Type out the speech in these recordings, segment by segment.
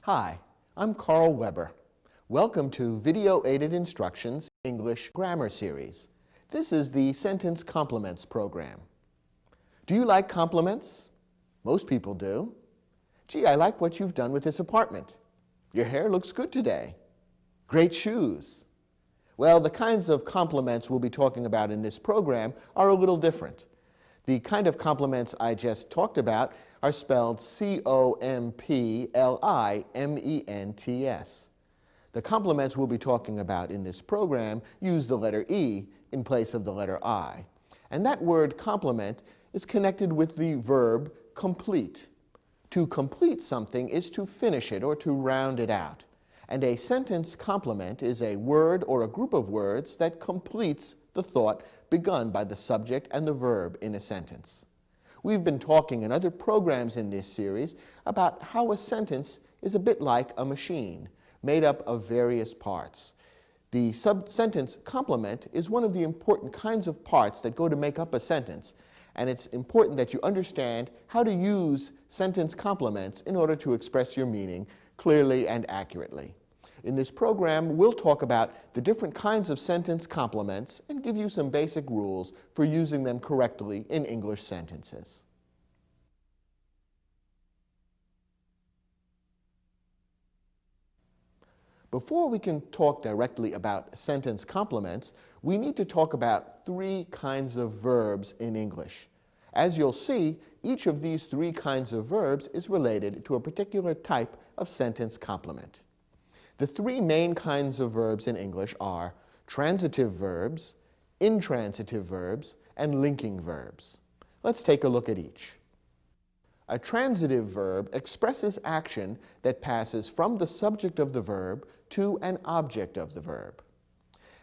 Hi, I'm Carl Weber. Welcome to Video Aided Instructions English Grammar Series. This is the Sentence Complements program. Do you like compliments? Most people do. Gee, I like what you've done with this apartment. Your hair looks good today. Great shoes. Well, the kinds of compliments we'll be talking about in this program are a little different. The kind of compliments I just talked about are spelled C-O-M-P-L-I-M-E-N-T-S. The compliments we'll be talking about in this program use the letter E in place of the letter I. And that word compliment is connected with the verb complete. To complete something is to finish it or to round it out. And a sentence complement is a word or a group of words that completes the thought begun by the subject and the verb in a sentence. We've been talking in other programs in this series about how a sentence is a bit like a machine, made up of various parts. The sentence complement is one of the important kinds of parts that go to make up a sentence, and it's important that you understand how to use sentence complements in order to express your meaning clearly and accurately. In this program, we'll talk about the different kinds of sentence complements and give you some basic rules for using them correctly in English sentences. Before we can talk directly about sentence complements, we need to talk about three kinds of verbs in English. As you'll see, each of these three kinds of verbs is related to a particular type of sentence complement. The three main kinds of verbs in English are transitive verbs, intransitive verbs, and linking verbs. Let's take a look at each. A transitive verb expresses action that passes from the subject of the verb to an object of the verb.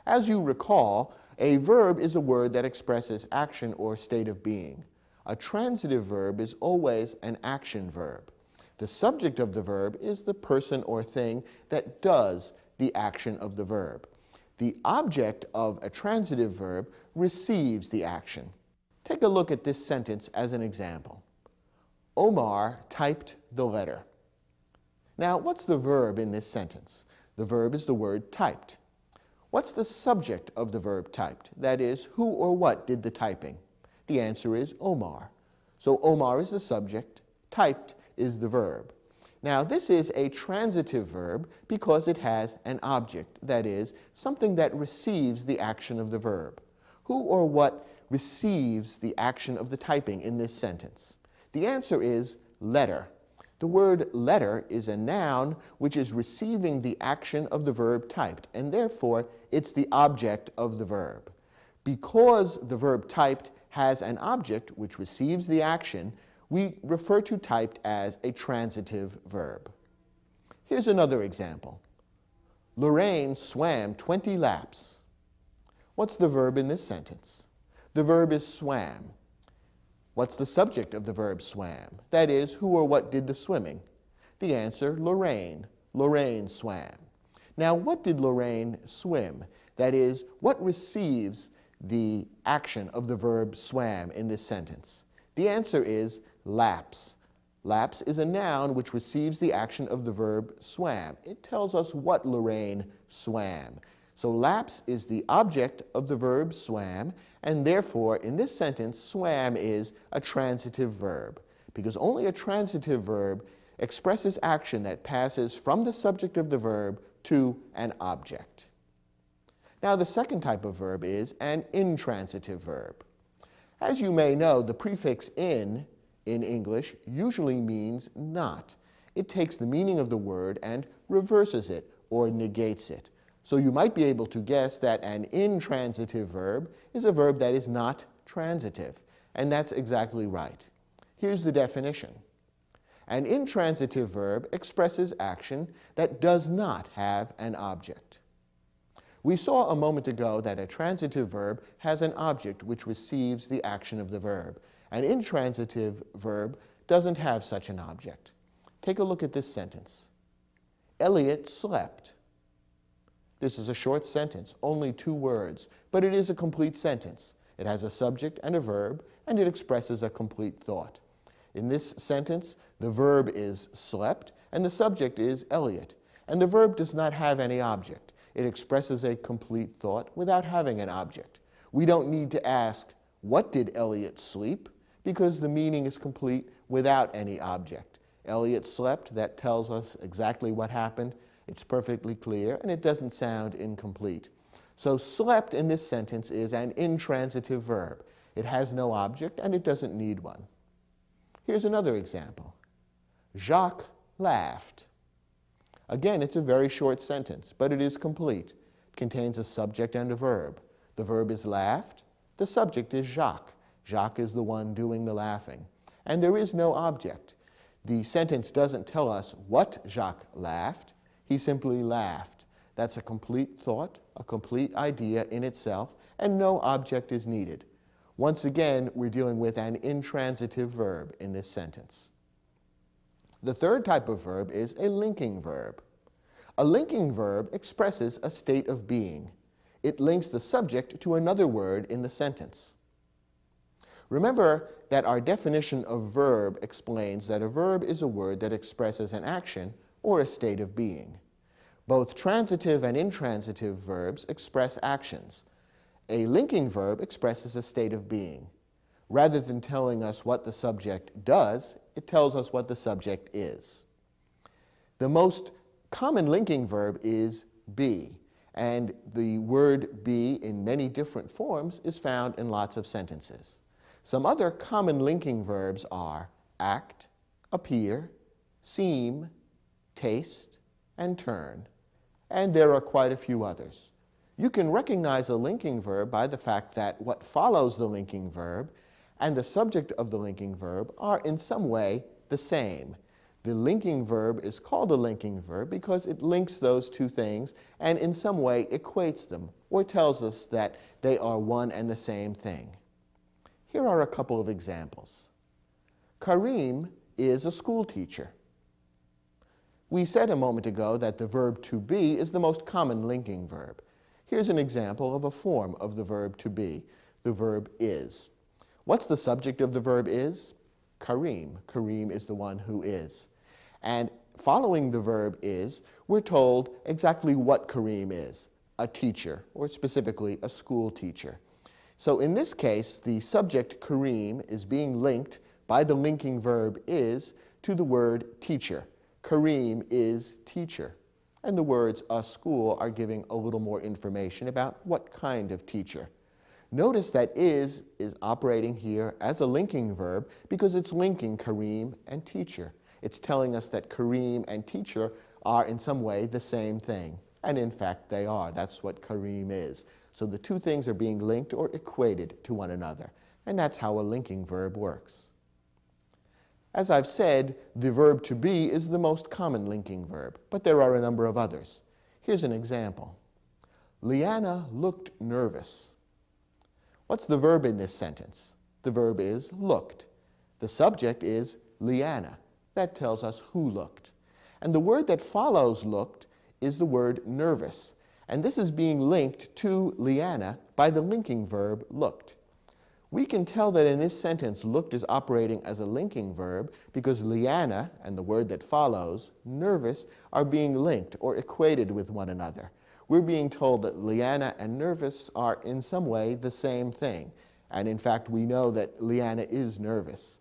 As you recall, a verb is a word that expresses action or state of being. A transitive verb is always an action verb. The subject of the verb is the person or thing that does the action of the verb. The object of a transitive verb receives the action. Take a look at this sentence as an example. Omar typed the letter. Now, what's the verb in this sentence? The verb is the word typed. What's the subject of the verb typed? That is, who or what did the typing? The answer is Omar. So Omar is the subject, typed is the verb. Now, this is a transitive verb because it has an object, that is, something that receives the action of the verb. Who or what receives the action of the typing in this sentence? The answer is letter. The word letter is a noun which is receiving the action of the verb typed, and therefore it's the object of the verb. Because the verb typed has an object which receives the action, we refer to typed as a transitive verb. Here's another example. Lorraine swam 20 laps. What's the verb in this sentence? The verb is swam. What's the subject of the verb swam? That is, who or what did the swimming? The answer, Lorraine. Lorraine swam. Now, what did Lorraine swim? That is, what receives the action of the verb swam in this sentence? The answer is laps. Laps is a noun which receives the action of the verb swam. It tells us what Lorraine swam. So laps is the object of the verb swam, and therefore in this sentence swam is a transitive verb, because only a transitive verb expresses action that passes from the subject of the verb to an object. Now, the second type of verb is an intransitive verb. As you may know, the prefix in English usually means not. It takes the meaning of the word and reverses it or negates it. So you might be able to guess that an intransitive verb is a verb that is not transitive, and that's exactly right. Here's the definition. An intransitive verb expresses action that does not have an object. We saw a moment ago that a transitive verb has an object which receives the action of the verb. An intransitive verb doesn't have such an object. Take a look at this sentence. Elliot slept. This is a short sentence, only 2 words, but it is a complete sentence. It has a subject and a verb, and it expresses a complete thought. In this sentence, the verb is slept, and the subject is Elliot. And the verb does not have any object. It expresses a complete thought without having an object. We don't need to ask, what did Elliot sleep? Because the meaning is complete without any object. Elliot slept, that tells us exactly what happened. It's perfectly clear, and it doesn't sound incomplete. So slept in this sentence is an intransitive verb. It has no object, and it doesn't need one. Here's another example. Jacques laughed. Again, it's a very short sentence, but it is complete. It contains a subject and a verb. The verb is laughed. The subject is Jacques. Jacques is the one doing the laughing. And there is no object. The sentence doesn't tell us what Jacques laughed. He simply laughed. That's a complete thought, a complete idea in itself, and no object is needed. Once again, we're dealing with an intransitive verb in this sentence. The third type of verb is a linking verb. A linking verb expresses a state of being. It links the subject to another word in the sentence. Remember that our definition of verb explains that a verb is a word that expresses an action or a state of being. Both transitive and intransitive verbs express actions. A linking verb expresses a state of being. Rather than telling us what the subject does, it tells us what the subject is. The most common linking verb is be, and the word be in many different forms is found in lots of sentences. Some other common linking verbs are act, appear, seem, taste, and turn, and there are quite a few others. You can recognize a linking verb by the fact that what follows the linking verb and the subject of the linking verb are in some way the same. The linking verb is called a linking verb because it links those two things and in some way equates them or tells us that they are one and the same thing. Here are a couple of examples. Karim is a school teacher. We said a moment ago that the verb to be is the most common linking verb. Here's an example of a form of the verb to be. The verb is. What's the subject of the verb is? Karim. Karim is the one who is. And following the verb is, we're told exactly what Karim is, a teacher, or specifically a school teacher. So in this case, the subject Karim is being linked by the linking verb is to the word teacher. Karim is teacher. And the words a school are giving a little more information about what kind of teacher. Notice that is operating here as a linking verb because it's linking Karim and teacher. It's telling us that Karim and teacher are in some way the same thing. And in fact, they are. That's what Karim is. So the two things are being linked or equated to one another. And that's how a linking verb works. As I've said, the verb to be is the most common linking verb, but there are a number of others. Here's an example. Leanna looked nervous. What's the verb in this sentence? The verb is looked. The subject is Leanna. That tells us who looked. And the word that follows looked is the word nervous. And this is being linked to Leanna by the linking verb looked. We can tell that in this sentence, looked is operating as a linking verb because Leanna and the word that follows, nervous, are being linked or equated with one another. We're being told that Leanna and nervous are in some way the same thing. And in fact, we know that Leanna is nervous.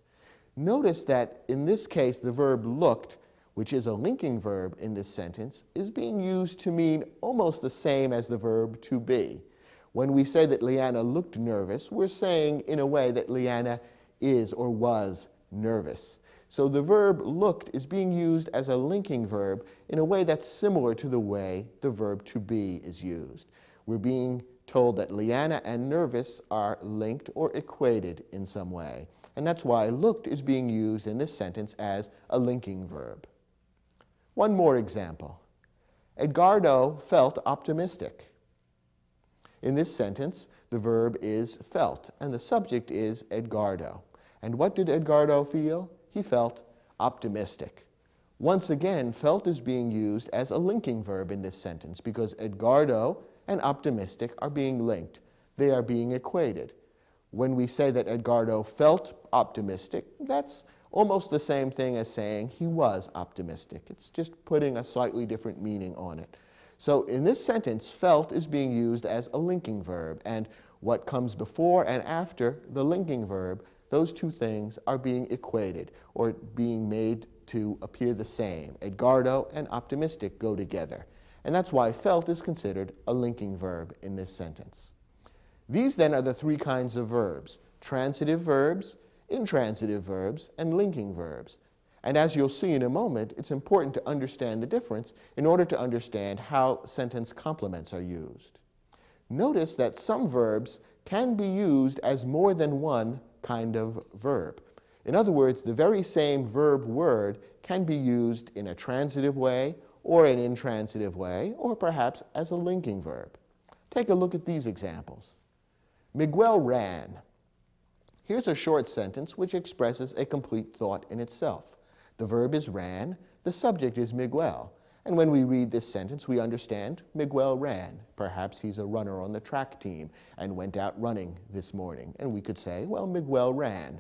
Notice that in this case, the verb looked, which is a linking verb in this sentence, is being used to mean almost the same as the verb to be. When we say that Leanna looked nervous, we're saying in a way that Leanna is or was nervous. So the verb looked is being used as a linking verb in a way that's similar to the way the verb to be is used. We're being told that Leanna and nervous are linked or equated in some way. And that's why looked is being used in this sentence as a linking verb. One more example. Edgardo felt optimistic. In this sentence, the verb is felt, and the subject is Edgardo. And what did Edgardo feel? He felt optimistic. Once again, felt is being used as a linking verb in this sentence because Edgardo and optimistic are being linked. They are being equated. When we say that Edgardo felt optimistic, that's almost the same thing as saying he was optimistic. It's just putting a slightly different meaning on it. So in this sentence, felt is being used as a linking verb, and what comes before and after the linking verb, those two things are being equated or being made to appear the same. Edgardo and optimistic go together, and that's why felt is considered a linking verb in this sentence. These then are the three kinds of verbs: transitive verbs, intransitive verbs, and linking verbs. And as you'll see in a moment, it's important to understand the difference in order to understand how sentence complements are used. Notice that some verbs can be used as more than one kind of verb. In other words, the very same verb word can be used in a transitive way or an intransitive way, or perhaps as a linking verb. Take a look at these examples. Miguel ran. Here's a short sentence which expresses a complete thought in itself. The verb is ran, the subject is Miguel, and when we read this sentence we understand Miguel ran. Perhaps he's a runner on the track team and went out running this morning, and we could say, well, Miguel ran.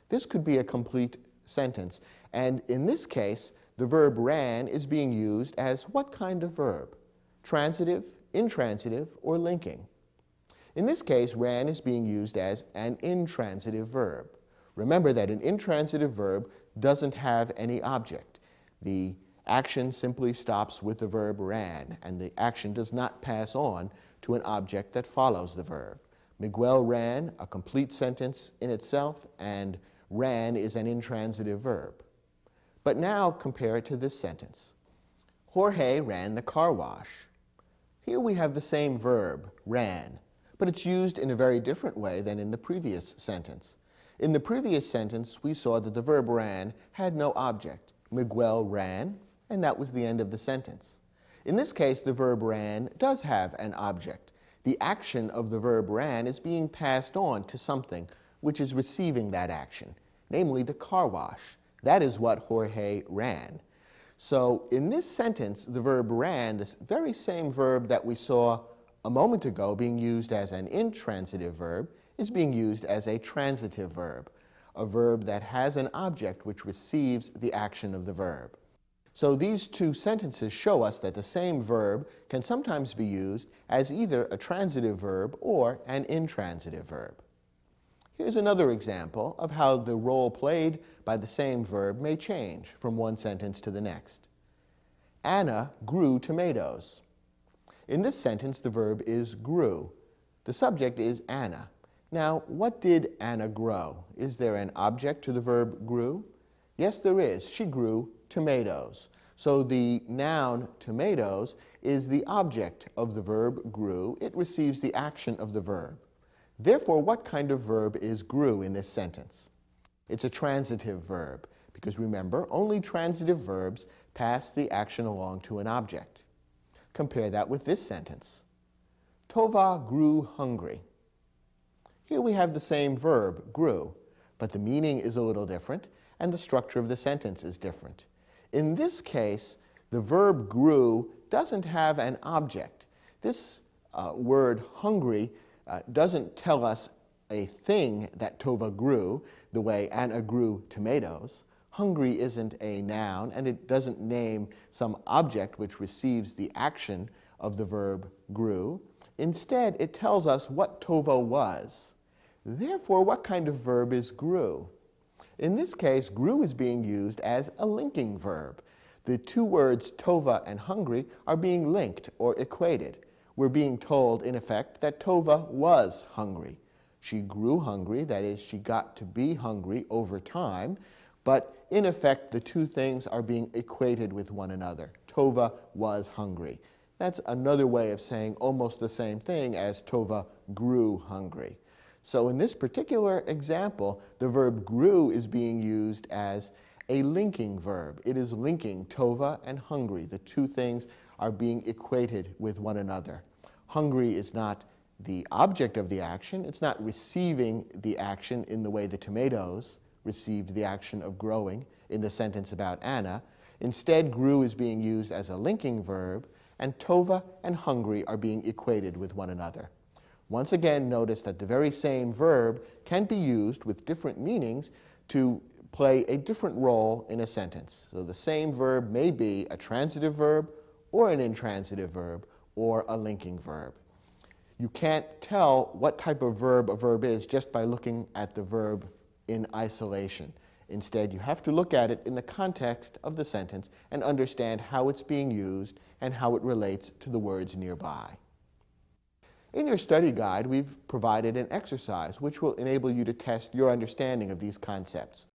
This could be a complete sentence, and in this case the verb ran is being used as what kind of verb? Transitive, intransitive, or linking? In this case, ran is being used as an intransitive verb. Remember that an intransitive verb doesn't have any object. The action simply stops with the verb ran, and the action does not pass on to an object that follows the verb. Miguel ran, a complete sentence in itself, and ran is an intransitive verb. But now compare it to this sentence. Jorge ran the car wash. Here we have the same verb, ran, but it's used in a very different way than in the previous sentence. In the previous sentence, we saw that the verb ran had no object. Miguel ran, and that was the end of the sentence. In this case, the verb ran does have an object. The action of the verb ran is being passed on to something which is receiving that action, namely the car wash. That is what Jorge ran. So in this sentence, the verb ran, this very same verb that we saw a moment ago being used as an intransitive verb, is being used as a transitive verb, a verb that has an object which receives the action of the verb. So these two sentences show us that the same verb can sometimes be used as either a transitive verb or an intransitive verb. Here's another example of how the role played by the same verb may change from one sentence to the next. Anna grew tomatoes. In this sentence, the verb is grew. The subject is Anna. Now, what did Anna grow? Is there an object to the verb grew? Yes, there is. She grew tomatoes. So the noun tomatoes is the object of the verb grew. It receives the action of the verb. Therefore, what kind of verb is grew in this sentence? It's a transitive verb, because remember, only transitive verbs pass the action along to an object. Compare that with this sentence. Tova grew hungry. Here we have the same verb, grew, but the meaning is a little different, and the structure of the sentence is different. In this case, the verb grew doesn't have an object. This word hungry doesn't tell us a thing that Tova grew, the way Anna grew tomatoes. Hungry isn't a noun, and it doesn't name some object which receives the action of the verb grew. Instead, it tells us what Tova was. Therefore, what kind of verb is grew? In this case, grew is being used as a linking verb. The two words Tova and hungry are being linked or equated. We're being told, in effect, that Tova was hungry. She grew hungry, that is, she got to be hungry over time, but in effect, the two things are being equated with one another. Tova was hungry. That's another way of saying almost the same thing as Tova grew hungry. So in this particular example, the verb grew is being used as a linking verb. It is linking Tova and hungry. The two things are being equated with one another. Hungry is not the object of the action. It's not receiving the action in the way the tomatoes received the action of growing in the sentence about Anna. Instead, grew is being used as a linking verb, and Tova and hungry are being equated with one another. Once again, notice that the very same verb can be used with different meanings to play a different role in a sentence. So the same verb may be a transitive verb or an intransitive verb or a linking verb. You can't tell what type of verb a verb is just by looking at the verb in isolation. Instead, you have to look at it in the context of the sentence and understand how it's being used and how it relates to the words nearby. In your study guide, we've provided an exercise which will enable you to test your understanding of these concepts.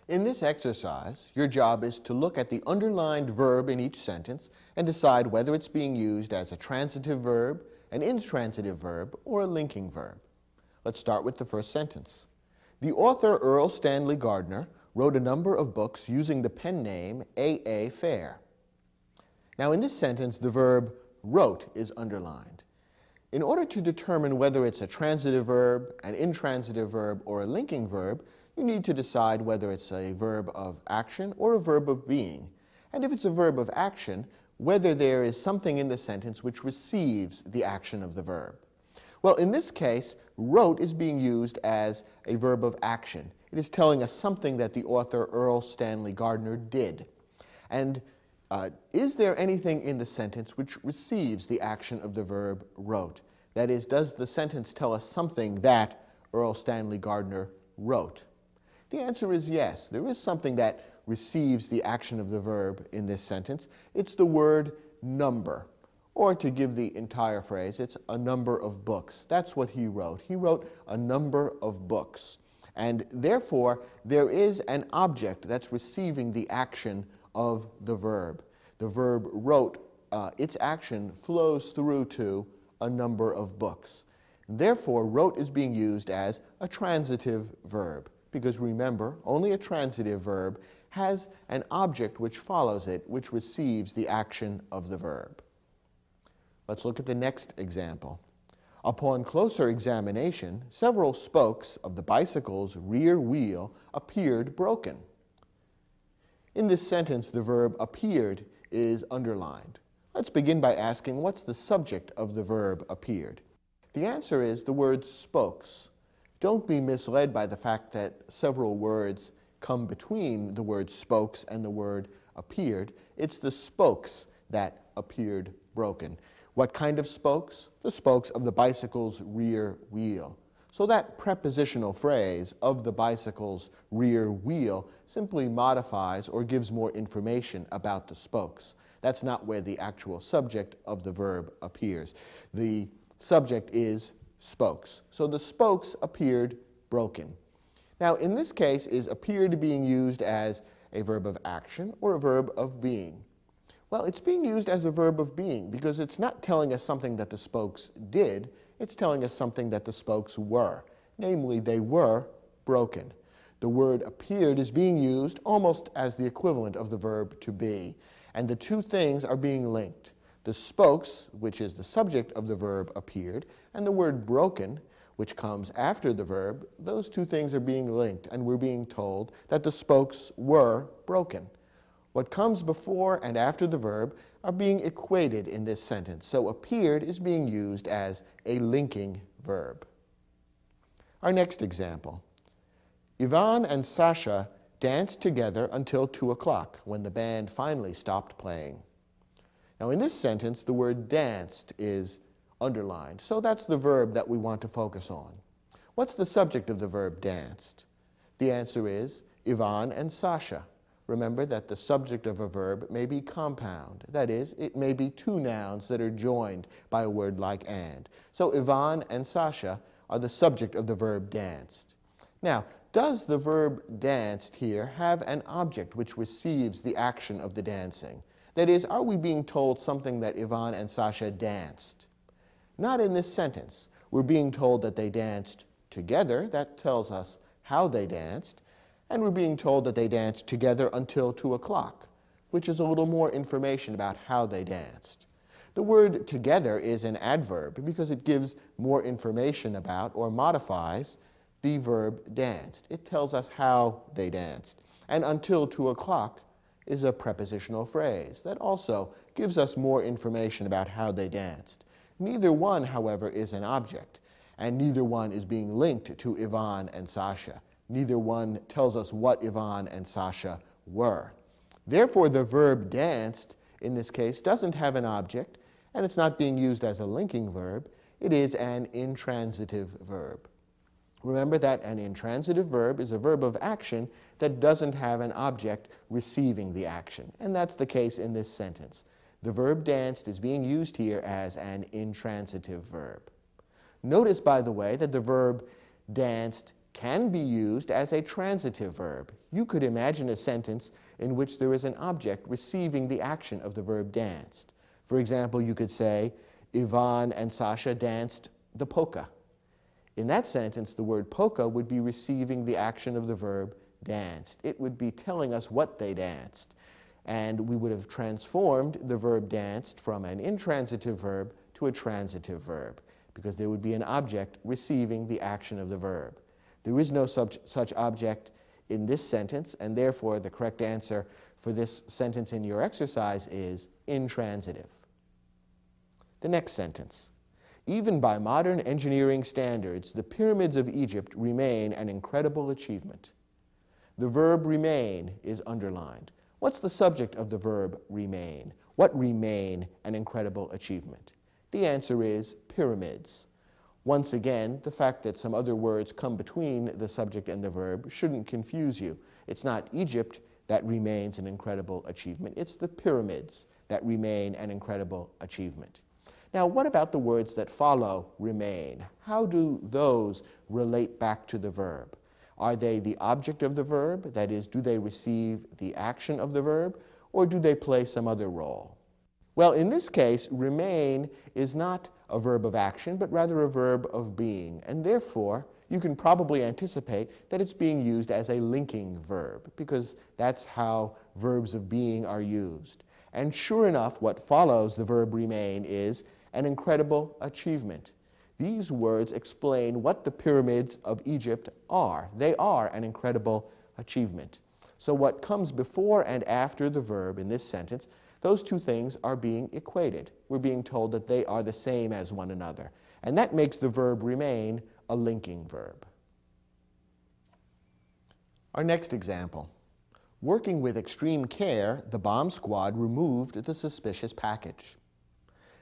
In this exercise, your job is to look at the underlined verb in each sentence and decide whether it's being used as a transitive verb, an intransitive verb, or a linking verb. Let's start with the first sentence. The author Earl Stanley Gardner wrote a number of books using the pen name A.A. Fair. Now in this sentence, the verb wrote is underlined. In order to determine whether it's a transitive verb, an intransitive verb, or a linking verb, you need to decide whether it's a verb of action or a verb of being. And if it's a verb of action, whether there is something in the sentence which receives the action of the verb. Well, in this case, wrote is being used as a verb of action. It is telling us something that the author Earl Stanley Gardner did. And is there anything in the sentence which receives the action of the verb wrote? That is, does the sentence tell us something that Earl Stanley Gardner wrote? The answer is yes. There is something that receives the action of the verb in this sentence. It's the word number. Or to give the entire phrase, it's a number of books. That's what he wrote. He wrote a number of books. And therefore, there is an object that's receiving the action of the verb. The verb wrote, its action flows through to a number of books. Therefore, wrote is being used as a transitive verb. Because remember, only a transitive verb has an object which follows it, which receives the action of the verb. Let's look at the next example. Upon closer examination, several spokes of the bicycle's rear wheel appeared broken. In this sentence, the verb appeared is underlined. Let's begin by asking, what's the subject of the verb appeared? The answer is the word spokes. Don't be misled by the fact that several words come between the word spokes and the word appeared. It's the spokes that appeared broken. What kind of spokes? The spokes of the bicycle's rear wheel. So that prepositional phrase, of the bicycle's rear wheel, simply modifies or gives more information about the spokes. That's not where the actual subject of the verb appears. The subject is spokes. So the spokes appeared broken. Now, in this case, is appeared being used as a verb of action or a verb of being? Well, it's being used as a verb of being because it's not telling us something that the spokes did, it's telling us something that the spokes were. Namely, they were broken. The word appeared is being used almost as the equivalent of the verb to be, and the two things are being linked. The spokes, which is the subject of the verb appeared, and the word broken, which comes after the verb, those two things are being linked, and we're being told that the spokes were broken. What comes before and after the verb are being equated in this sentence, so appeared is being used as a linking verb. Our next example. Ivan and Sasha danced together until 2 o'clock, when the band finally stopped playing. Now in this sentence, the word danced is underlined, so that's the verb that we want to focus on. What's the subject of the verb danced? The answer is Ivan and Sasha. Remember that the subject of a verb may be compound. That is, it may be two nouns that are joined by a word like and. So Ivan and Sasha are the subject of the verb danced. Now, does the verb danced here have an object which receives the action of the dancing? That is, are we being told something that Ivan and Sasha danced? Not in this sentence. We're being told that they danced together. That tells us how they danced. And we're being told that they danced together until 2 o'clock, which is a little more information about how they danced. The word together is an adverb because it gives more information about or modifies the verb danced. It tells us how they danced. And until 2 o'clock is a prepositional phrase that also gives us more information about how they danced. Neither one, however, is an object, and neither one is being linked to Ivan and Sasha. Neither one tells us what Ivan and Sasha were. Therefore, the verb danced, in this case, doesn't have an object, and it's not being used as a linking verb. It is an intransitive verb. Remember that an intransitive verb is a verb of action that doesn't have an object receiving the action, and that's the case in this sentence. The verb danced is being used here as an intransitive verb. Notice, by the way, that the verb danced can be used as a transitive verb. You could imagine a sentence in which there is an object receiving the action of the verb danced. For example, you could say, Ivan and Sasha danced the polka. In that sentence, the word polka would be receiving the action of the verb danced. It would be telling us what they danced. And we would have transformed the verb danced from an intransitive verb to a transitive verb, because there would be an object receiving the action of the verb. There is no such object in this sentence, and therefore the correct answer for this sentence in your exercise is intransitive. The next sentence. Even by modern engineering standards, the pyramids of Egypt remain an incredible achievement. The verb remain is underlined. What's the subject of the verb remain? What remain an incredible achievement? The answer is pyramids. Once again, the fact that some other words come between the subject and the verb shouldn't confuse you. It's not Egypt that remains an incredible achievement. It's the pyramids that remain an incredible achievement. Now, what about the words that follow remain? How do those relate back to the verb? Are they the object of the verb? That is, do they receive the action of the verb? Or do they play some other role? Well, in this case, remain is not a verb of action, but rather a verb of being. And therefore, you can probably anticipate that it's being used as a linking verb, because that's how verbs of being are used. And sure enough, what follows the verb remain is an incredible achievement. These words explain what the pyramids of Egypt are. They are an incredible achievement. So what comes before and after the verb in this sentence, those two things are being equated. We're being told that they are the same as one another. And that makes the verb remain a linking verb. Our next example. Working with extreme care, the bomb squad removed the suspicious package.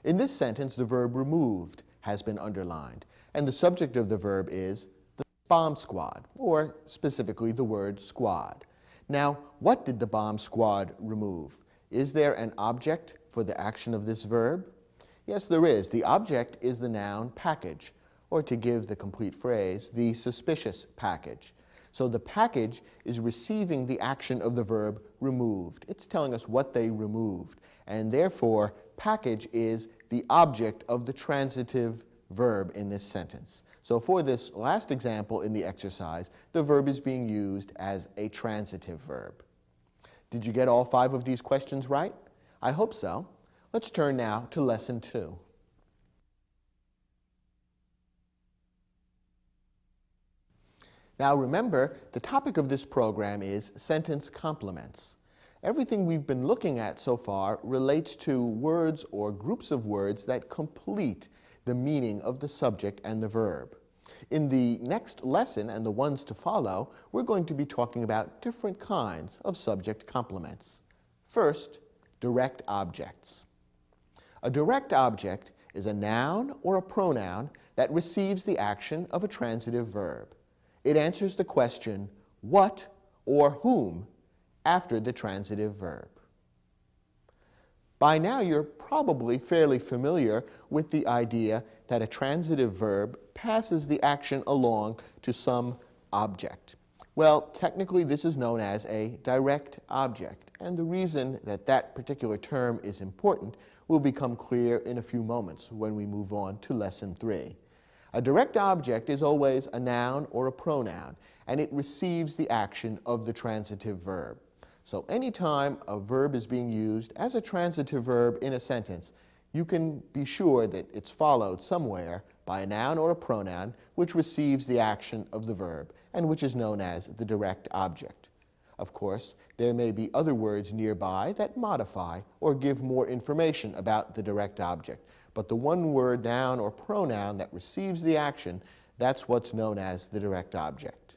In this sentence, the verb removed has been underlined, and the subject of the verb is the bomb squad, or specifically the word squad. Now, what did the bomb squad remove? Is there an object for the action of this verb? Yes, there is. The object is the noun package, or to give the complete phrase, the suspicious package. So the package is receiving the action of the verb removed. It's telling us what they removed, and therefore package is the object of the transitive verb in this sentence. So for this last example in the exercise, the verb is being used as a transitive verb. Did you get all 5 of these questions right? I hope so. Let's turn now to Lesson 2. Now remember, the topic of this program is sentence complements. Everything we've been looking at so far relates to words or groups of words that complete the meaning of the subject and the verb. In the next lesson and the ones to follow, we're going to be talking about different kinds of subject complements. First, direct objects. A direct object is a noun or a pronoun that receives the action of a transitive verb. It answers the question, what or whom, after the transitive verb. By now, you're probably fairly familiar with the idea that a transitive verb passes the action along to some object. Well, technically, this is known as a direct object, and the reason that that particular term is important will become clear in a few moments when we move on to Lesson 3. A direct object is always a noun or a pronoun, and it receives the action of the transitive verb. So anytime a verb is being used as a transitive verb in a sentence, you can be sure that it's followed somewhere by a noun or a pronoun which receives the action of the verb and which is known as the direct object. Of course, there may be other words nearby that modify or give more information about the direct object. But the one word noun or pronoun that receives the action, that's what's known as the direct object.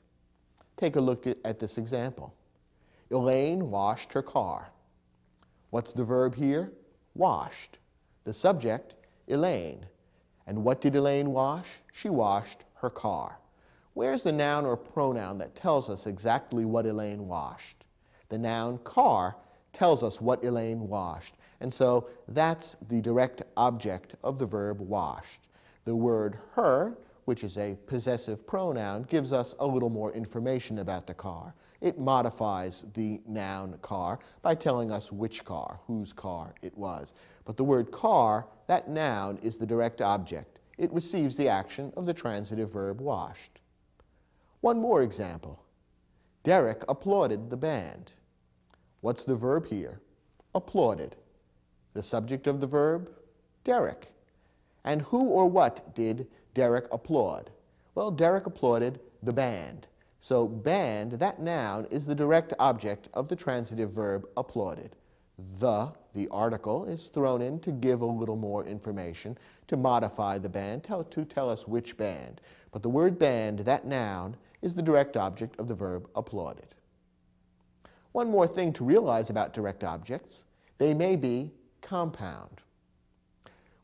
Take a look at this example. Elaine washed her car. What's the verb here? Washed. The subject, Elaine. And what did Elaine wash? She washed her car. Where's the noun or pronoun that tells us exactly what Elaine washed? The noun car tells us what Elaine washed. And so that's the direct object of the verb washed. The word her, which is a possessive pronoun, gives us a little more information about the car. It modifies the noun car by telling us which car, whose car it was. But the word car, that noun, is the direct object. It receives the action of the transitive verb washed. One more example. Derek applauded the band. What's the verb here? Applauded. The subject of the verb? Derek. And who or what did Derek applaud? Well, Derek applauded the band. So band, that noun, is the direct object of the transitive verb applauded. The article, is thrown in to give a little more information, to modify the band, to tell us which band. But the word band, that noun, is the direct object of the verb applauded. One more thing to realize about direct objects: they may be compound.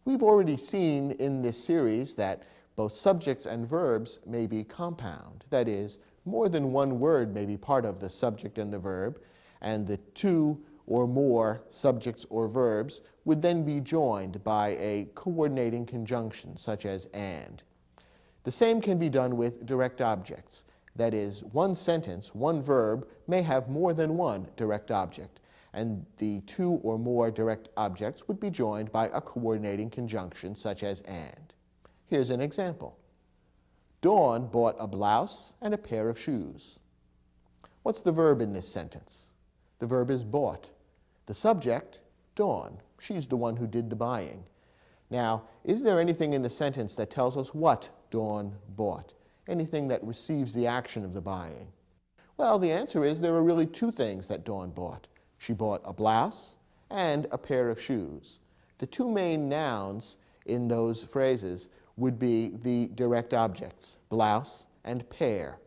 We've already seen in this series that both subjects and verbs may be compound. That is, more than one word may be part of the subject and the verb, and the two or more subjects or verbs would then be joined by a coordinating conjunction, such as and. The same can be done with direct objects. That is, one sentence, one verb, may have more than one direct object, and the two or more direct objects would be joined by a coordinating conjunction, such as and. Here's an example. Dawn bought a blouse and a pair of shoes. What's the verb in this sentence? The verb is bought. The subject, Dawn. She's the one who did the buying. Now, is there anything in the sentence that tells us what Dawn bought? Anything that receives the action of the buying? Well, the answer is there are really two things that Dawn bought. She bought a blouse and a pair of shoes. The two main nouns in those phrases would be the direct objects, blouse and pair.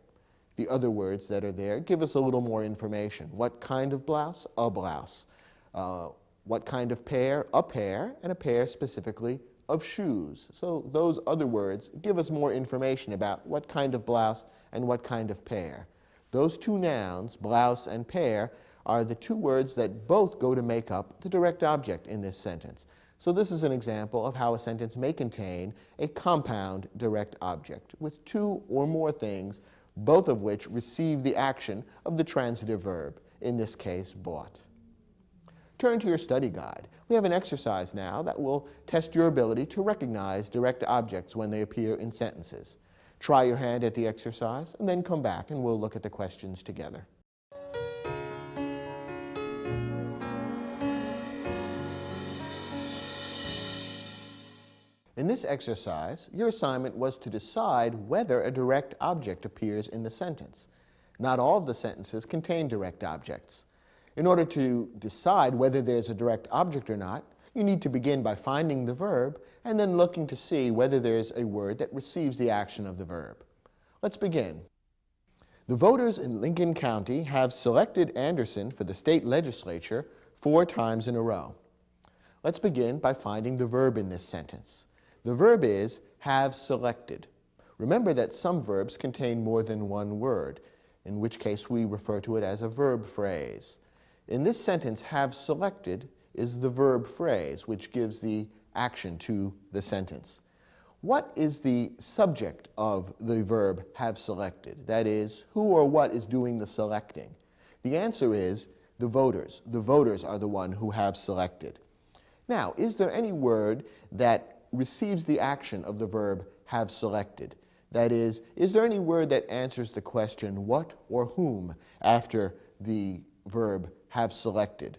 The other words that are there give us a little more information. What kind of blouse? A blouse. What kind of pair? A pair, and a pair specifically of shoes. So those other words give us more information about what kind of blouse and what kind of pair. Those two nouns, blouse and pair, are the two words that both go to make up the direct object in this sentence. So this is an example of how a sentence may contain a compound direct object with two or more things, both of which receive the action of the transitive verb, in this case, bought. Turn to your study guide. We have an exercise now that will test your ability to recognize direct objects when they appear in sentences. Try your hand at the exercise and then come back and we'll look at the questions together. In this exercise, your assignment was to decide whether a direct object appears in the sentence. Not all of the sentences contain direct objects. In order to decide whether there's a direct object or not, you need to begin by finding the verb and then looking to see whether there's a word that receives the action of the verb. Let's begin. The voters in Lincoln County have selected Anderson for the state legislature 4 times in a row. Let's begin by finding the verb in this sentence. The verb is have selected. Remember that some verbs contain more than one word, in which case we refer to it as a verb phrase. In this sentence, have selected is the verb phrase, which gives the action to the sentence. What is the subject of the verb have selected? That is, who or what is doing the selecting? The answer is the voters. The voters are the one who have selected. Now, is there any word that receives the action of the verb have selected? That is there any word that answers the question what or whom after the verb have selected?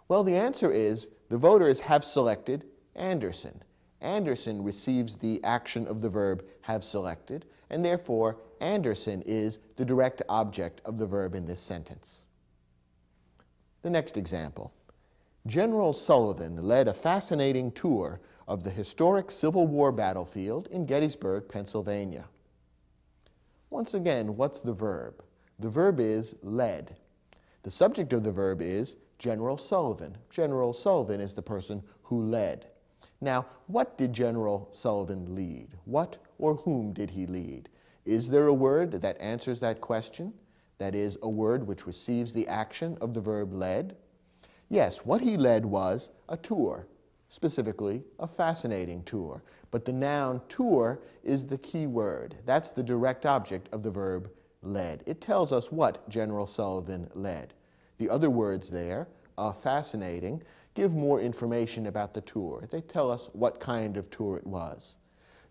Well, the answer is the voters have selected Anderson. Anderson receives the action of the verb have selected, and therefore Anderson is the direct object of the verb in this sentence. The next example. General Sullivan led a fascinating tour of the historic Civil War battlefield in Gettysburg, Pennsylvania. Once again, what's the verb? The verb is led. The subject of the verb is General Sullivan. General Sullivan is the person who led. Now, what did General Sullivan lead? What or whom did he lead? Is there a word that answers that question? That is, a word which receives the action of the verb led? Yes, what he led was a tour, specifically a fascinating tour. But the noun tour is the key word. That's the direct object of the verb led. It tells us what General Sullivan led. The other words there, fascinating, give more information about the tour. They tell us what kind of tour it was.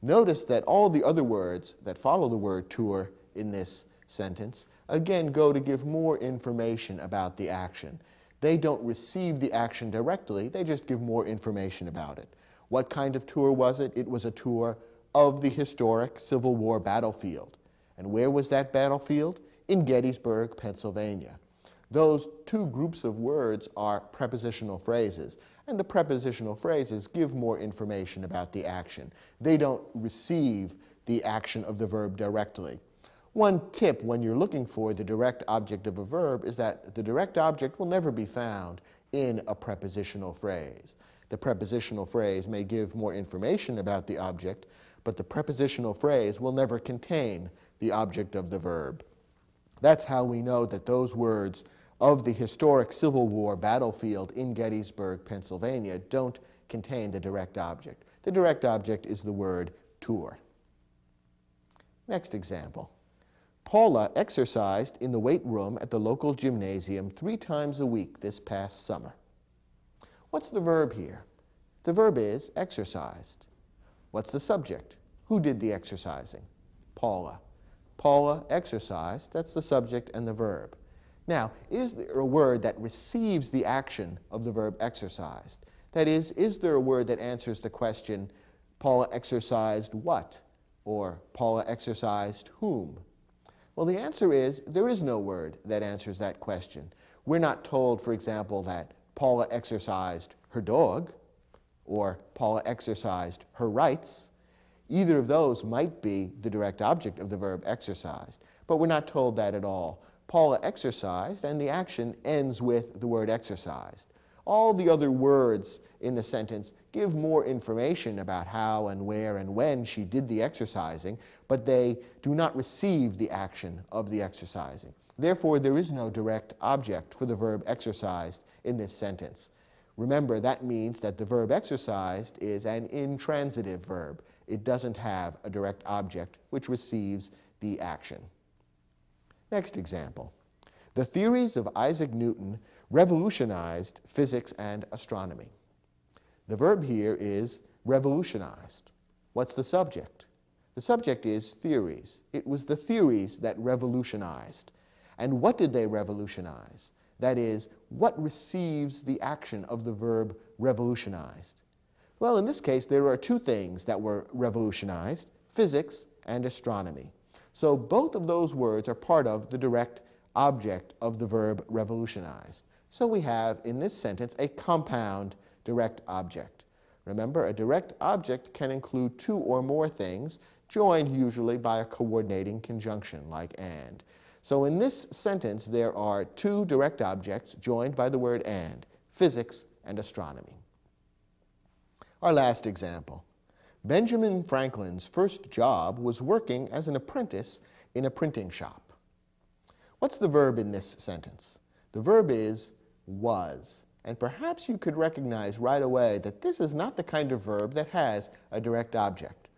Notice that all the other words that follow the word tour in this sentence again go to give more information about the action. They don't receive the action directly, they just give more information about it. What kind of tour was it? It was a tour of the historic Civil War battlefield. And where was that battlefield? In Gettysburg, Pennsylvania. Those two groups of words are prepositional phrases, and the prepositional phrases give more information about the action. They don't receive the action of the verb directly. One tip when you're looking for the direct object of a verb is that the direct object will never be found in a prepositional phrase. The prepositional phrase may give more information about the object, but the prepositional phrase will never contain the object of the verb. That's how we know that those words of the historic Civil War battlefield in Gettysburg, Pennsylvania, don't contain the direct object. The direct object is the word tour. Next example. Paula exercised in the weight room at the local gymnasium 3 times a week this past summer. What's the verb here? The verb is exercised. What's the subject? Who did the exercising? Paula. Paula exercised, that's the subject and the verb. Now, is there a word that receives the action of the verb exercised? That is there a word that answers the question, Paula exercised what? Or Paula exercised whom? Well, the answer is there is no word that answers that question. We're not told, for example, that Paula exercised her dog or Paula exercised her rights. Either of those might be the direct object of the verb exercised, but we're not told that at all. Paula exercised, and the action ends with the word exercised. All the other words in the sentence give more information about how and where and when she did the exercising, but they do not receive the action of the exercising. Therefore, there is no direct object for the verb exercised in this sentence. Remember, that means that the verb exercised is an intransitive verb. It doesn't have a direct object which receives the action. Next example. The theories of Isaac Newton revolutionized physics and astronomy. The verb here is revolutionized. What's the subject? The subject is theories. It was the theories that revolutionized. And what did they revolutionize? That is, what receives the action of the verb revolutionized? Well, in this case, there are 2 things that were revolutionized, physics and astronomy. So both of those words are part of the direct object of the verb revolutionized. So we have, in this sentence, a compound direct object. Remember, a direct object can include 2 or more things, joined usually by a coordinating conjunction, like and. So in this sentence, there are 2 direct objects joined by the word and, physics and astronomy. Our last example. Benjamin Franklin's first job was working as an apprentice in a printing shop. What's the verb in this sentence? The verb is was. And perhaps you could recognize right away that this is not the kind of verb that has a direct object.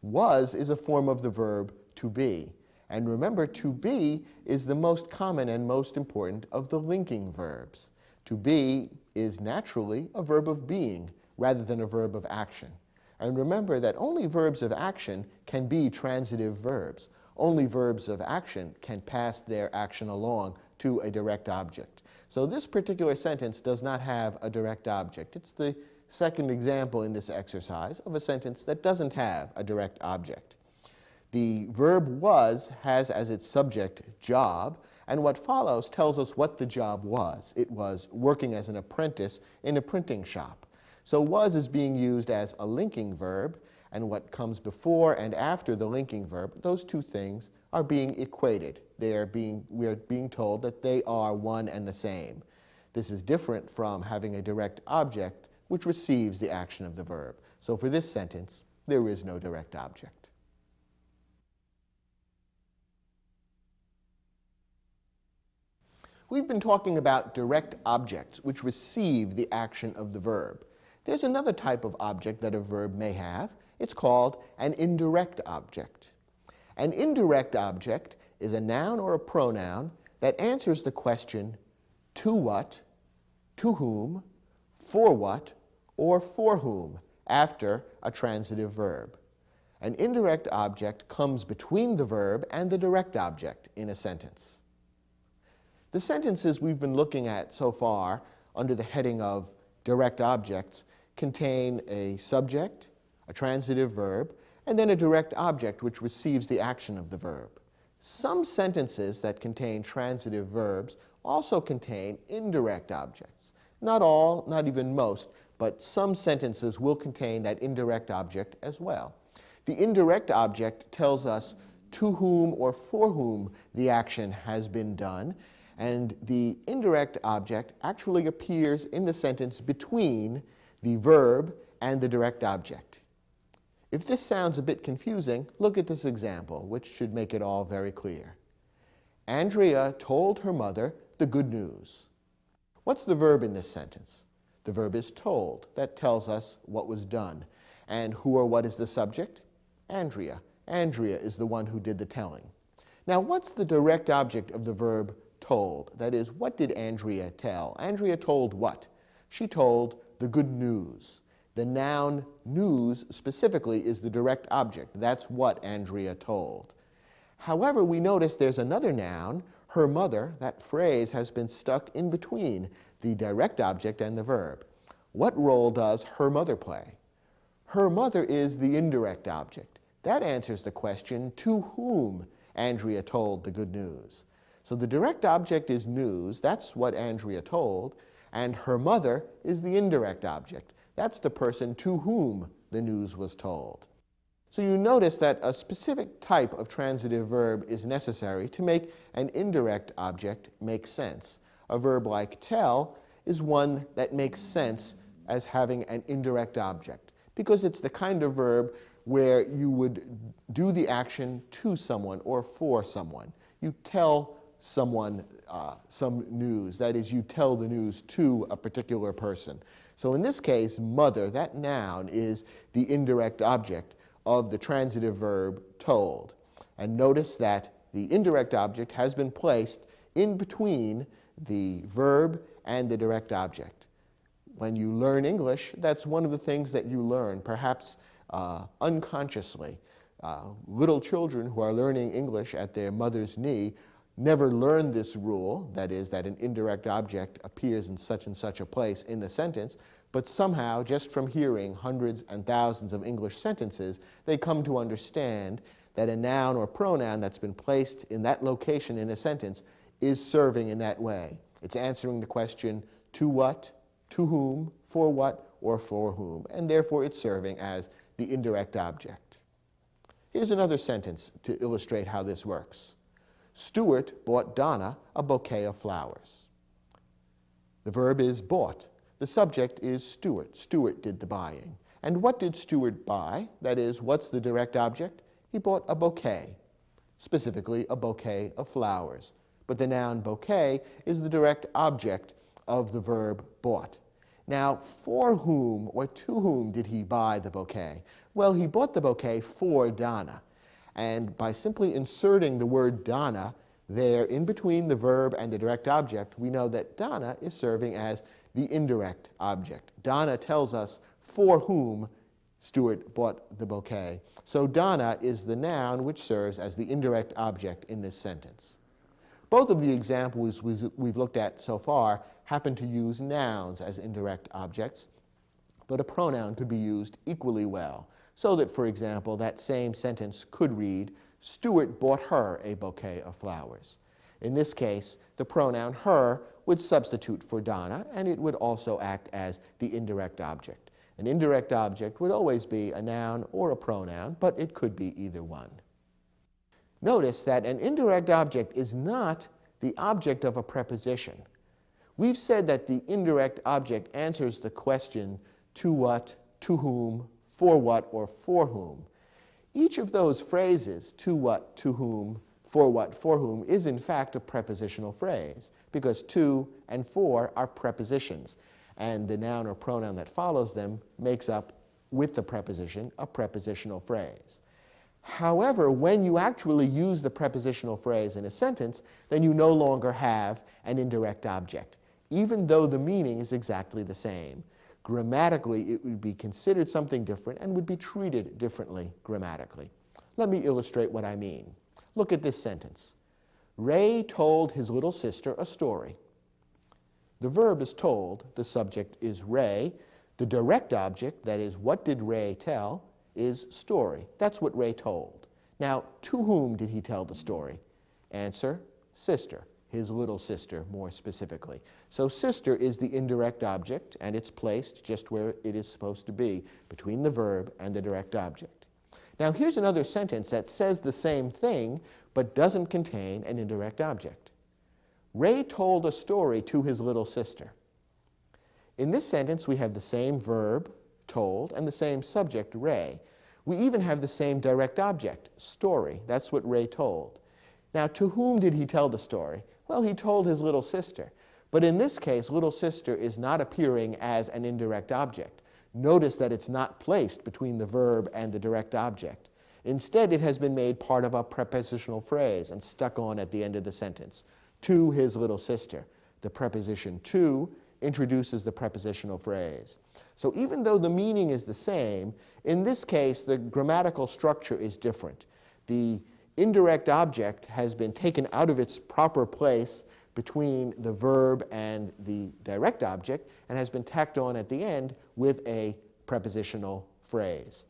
Was is a form of the verb to be. And remember, to be is the most common and most important of the linking verbs. To be is naturally a verb of being rather than a verb of action. And remember that only verbs of action can be transitive verbs. Only verbs of action can pass their action along to a direct object. So this particular sentence does not have a direct object. It's the second example in this exercise of a sentence that doesn't have a direct object. The verb was has as its subject job, And what follows tells us what the job was. It was working as an apprentice in a printing shop. So was is being used as a linking verb, and what comes before and after the linking verb, those two things are being equated. We are being told that they are one and the same. This is different from having a direct object which receives the action of the verb. So for this sentence, there is no direct object. We've been talking about direct objects which receive the action of the verb. There's another type of object that a verb may have. It's called an indirect object. An indirect object is a noun or a pronoun that answers the question to what, to whom, for what, or for whom after a transitive verb. An indirect object comes between the verb and the direct object in a sentence. The sentences we've been looking at so far under the heading of direct objects contain a subject, a transitive verb, and then a direct object which receives the action of the verb. Some sentences that contain transitive verbs also contain indirect objects. Not all, not even most, but some sentences will contain that indirect object as well. The indirect object tells us to whom or for whom the action has been done, and the indirect object actually appears in the sentence between the verb and the direct object. If this sounds a bit confusing, look at this example, which should make it all very clear. Andrea told her mother the good news. What's the verb in this sentence? The verb is told. That tells us what was done. And who or what is the subject? Andrea. Andrea is the one who did the telling. Now, what's the direct object of the verb told? That is, what did Andrea tell? Andrea told what? She told the good news. The noun news specifically is the direct object. That's what Andrea told. However, we notice there's another noun, her mother. That phrase has been stuck in between the direct object and the verb. What role does her mother play? Her mother is the indirect object. That answers the question, to whom Andrea told the good news. So the direct object is news. That's what Andrea told. And her mother is the indirect object. That's the person to whom the news was told. So you notice that a specific type of transitive verb is necessary to make an indirect object make sense. A verb like tell is one that makes sense as having an indirect object, because it's the kind of verb where you would do the action to someone or for someone. You tell someone some news. That is, you tell the news to a particular person. So in this case, mother, that noun, is the indirect object of the transitive verb told. And notice that the indirect object has been placed in between the verb and the direct object. When you learn English, that's one of the things that you learn, perhaps unconsciously. Little children who are learning English at their mother's knee never learn this rule, that is, that an indirect object appears in such and such a place in the sentence, but somehow, just from hearing hundreds and thousands of English sentences, they come to understand that a noun or pronoun that's been placed in that location in a sentence is serving in that way. It's answering the question, to what, to whom, for what, or for whom, and therefore it's serving as the indirect object. Here's another sentence to illustrate how this works. Stuart bought Donna a bouquet of flowers. The verb is bought. The subject is Stuart. Stuart did the buying. And what did Stuart buy? That is, what's the direct object? He bought a bouquet, specifically a bouquet of flowers. But the noun bouquet is the direct object of the verb bought. Now, for whom or to whom did he buy the bouquet? Well, he bought the bouquet for Donna. And by simply inserting the word Donna there in between the verb and the direct object, we know that Donna is serving as the indirect object. Donna tells us for whom Stuart bought the bouquet. So Donna is the noun which serves as the indirect object in this sentence. Both of the examples we've looked at so far happen to use nouns as indirect objects, but a pronoun could be used equally well. So that, for example, that same sentence could read, Stuart bought her a bouquet of flowers. In this case, the pronoun her would substitute for Donna, and it would also act as the indirect object. An indirect object would always be a noun or a pronoun, but it could be either one. Notice that an indirect object is not the object of a preposition. We've said that the indirect object answers the question to what, to whom, for what, or for whom. Each of those phrases, to what, to whom, for whom, is in fact a prepositional phrase, because to and for are prepositions, and the noun or pronoun that follows them makes up, with the preposition, a prepositional phrase. However, when you actually use the prepositional phrase in a sentence, then you no longer have an indirect object, even though the meaning is exactly the same. Grammatically, it would be considered something different and would be treated differently grammatically. Let me illustrate what I mean. Look at this sentence. Ray told his little sister a story. The verb is told, the subject is Ray. The direct object, that is, what did Ray tell, is story. That's what Ray told. Now, to whom did he tell the story? Answer, sister, his little sister more specifically. So sister is the indirect object, and it's placed just where it is supposed to be, between the verb and the direct object. Now, here's another sentence that says the same thing, but doesn't contain an indirect object. Ray told a story to his little sister. In this sentence, we have the same verb, told, and the same subject, Ray. We even have the same direct object, story. That's what Ray told. Now, to whom did he tell the story? Well, he told his little sister. But in this case, little sister is not appearing as an indirect object. Notice that it's not placed between the verb and the direct object. Instead, it has been made part of a prepositional phrase and stuck on at the end of the sentence. To his little sister. The preposition to introduces the prepositional phrase. So even though the meaning is the same, in this case, the grammatical structure is different. The indirect object has been taken out of its proper place between the verb and the direct object and has been tacked on at the end with a prepositional phrase.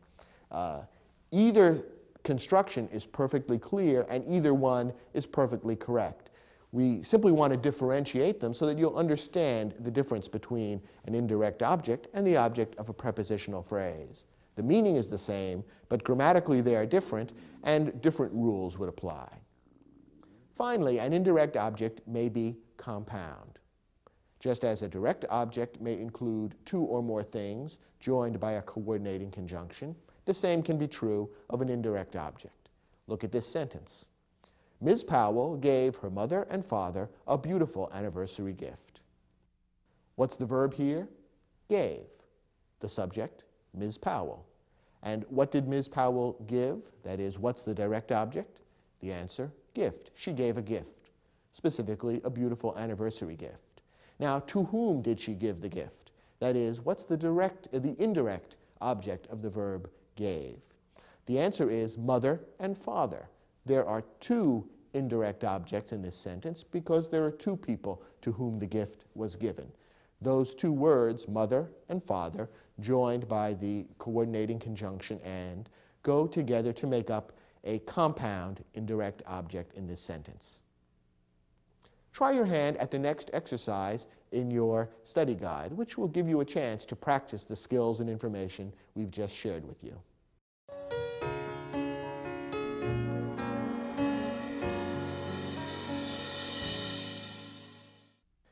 Either construction is perfectly clear and either one is perfectly correct. We simply want to differentiate them so that you'll understand the difference between an indirect object and the object of a prepositional phrase. The meaning is the same, but grammatically they are different, and different rules would apply. Finally, an indirect object may be compound. Just as a direct object may include two or more things joined by a coordinating conjunction, the same can be true of an indirect object. Look at this sentence. Ms. Powell gave her mother and father a beautiful anniversary gift. What's the verb here? Gave. The subject, Ms. Powell. And what did Ms. Powell give? That is, what's the direct object? The answer, gift. She gave a gift, specifically a beautiful anniversary gift. Now, to whom did she give the gift? That is, what's the indirect object of the verb gave? The answer is mother and father. There are two indirect objects in this sentence because there are two people to whom the gift was given. Those two words, mother and father, joined by the coordinating conjunction and, go together to make up a compound indirect object in this sentence. Try your hand at the next exercise in your study guide, which will give you a chance to practice the skills and information we've just shared with you.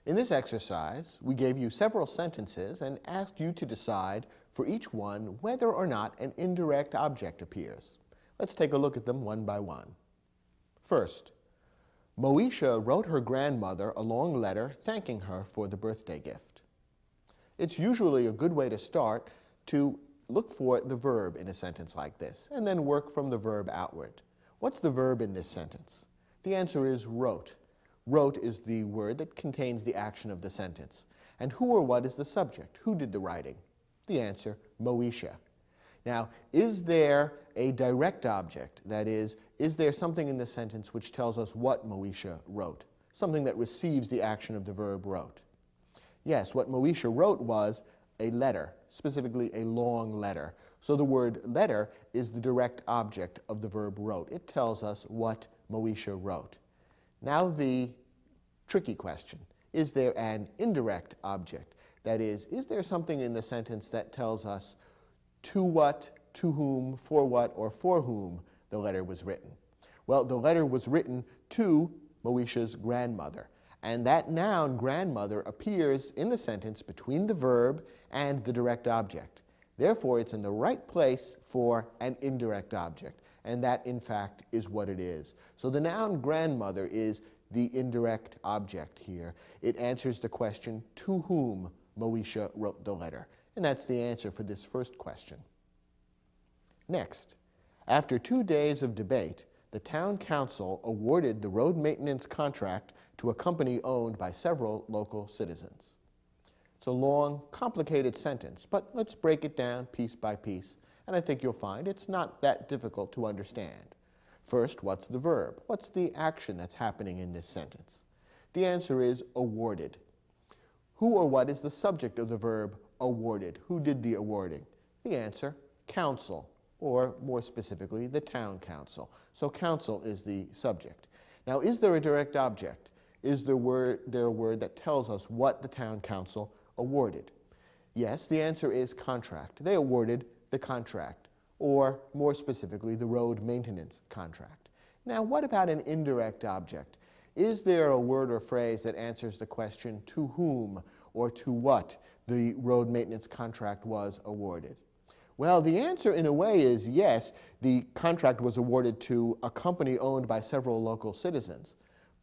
In this exercise, we gave you several sentences and asked you to decide for each one whether or not an indirect object appears. Let's take a look at them one by one. First, Moesha wrote her grandmother a long letter thanking her for the birthday gift. It's usually a good way to start to look for the verb in a sentence like this and then work from the verb outward. What's the verb in this sentence? The answer is wrote. Wrote is the word that contains the action of the sentence. And who or what is the subject? Who did the writing? The answer, Moesha. Now, is there a direct object? That is there something in the sentence which tells us what Moesha wrote? Something that receives the action of the verb wrote? Yes, what Moesha wrote was a letter, specifically a long letter. So the word letter is the direct object of the verb wrote. It tells us what Moesha wrote. Now the tricky question. Is there an indirect object? That is there something in the sentence that tells us to what, to whom, or for whom the letter was written? Well, the letter was written to Moesha's grandmother. And that noun, grandmother, appears in the sentence between the verb and the direct object. Therefore, it's in the right place for an indirect object. And that, in fact, is what it is. So the noun grandmother is the indirect object here. It answers the question, to whom Moesha wrote the letter. And that's the answer for this first question. Next, after 2 days of debate, the town council awarded the road maintenance contract to a company owned by several local citizens. It's a long, complicated sentence, but let's break it down piece by piece, and I think you'll find it's not that difficult to understand. First, what's the verb? What's the action that's happening in this sentence? The answer is awarded. Who or what is the subject of the verb awarded? Who did the awarding? The answer, council, or more specifically, the town council. So council is the subject. Now, is there a direct object? Is there a word that tells us what the town council awarded? Yes, the answer is contract. They awarded the contract, or more specifically, the road maintenance contract. Now, what about an indirect object? Is there a word or phrase that answers the question to whom or to what the road maintenance contract was awarded? Well, the answer in a way is yes, the contract was awarded to a company owned by several local citizens.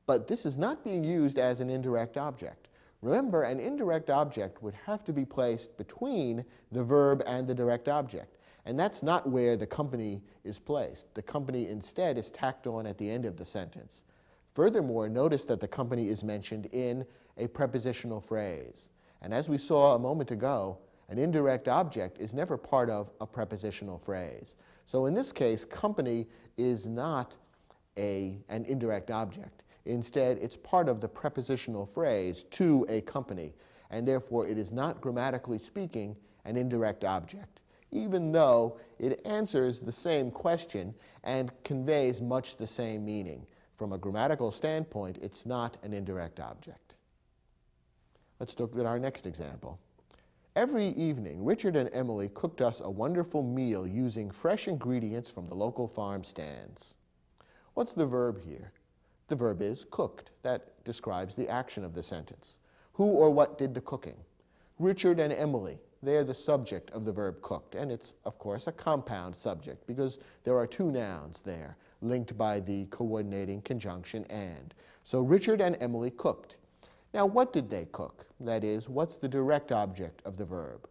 But this is not being used as an indirect object. Remember, an indirect object would have to be placed between the verb and the direct object. And that's not where the company is placed. The company instead is tacked on at the end of the sentence. Furthermore, notice that the company is mentioned in a prepositional phrase. And as we saw a moment ago, an indirect object is never part of a prepositional phrase. So in this case, company is not an indirect object. Instead, it's part of the prepositional phrase to a company, and therefore it is not, grammatically speaking, an indirect object, even though it answers the same question and conveys much the same meaning. From a grammatical standpoint, it's not an indirect object. Let's look at our next example. Every evening, Richard and Emily cooked us a wonderful meal using fresh ingredients from the local farm stands. What's the verb here? The verb is cooked. That describes the action of the sentence. Who or what did the cooking? Richard and Emily. They're the subject of the verb cooked. And it's, of course, a compound subject because there are two nouns there linked by the coordinating conjunction and. So Richard and Emily cooked. Now, what did they cook? That is, what's the direct object of the verb?